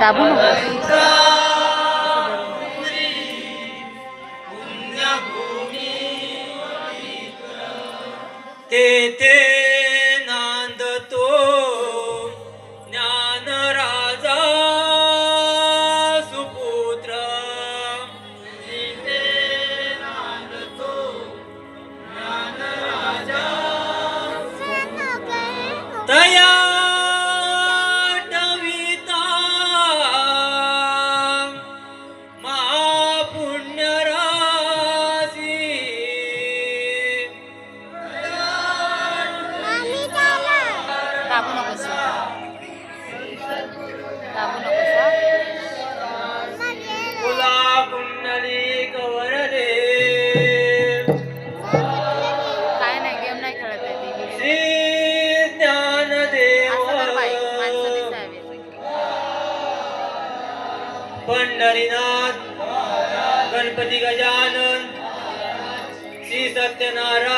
दाबू नकोस. तेथे नांदतो ज्ञान राजा सुपुत्र. तेथे नांदतो ज्ञान राजा तया टविता महापुण्य राशी. दाबू नकोस. दाबू नकोस हा. फुला कुंडली कवरले काय नाही, गेम नाही खेळत आहे ती. श्री ज्ञानदेव असं कर बाई, माणसं दिसावी. पंढरीनाथ गणपती गजानन श्री सत्यनारायण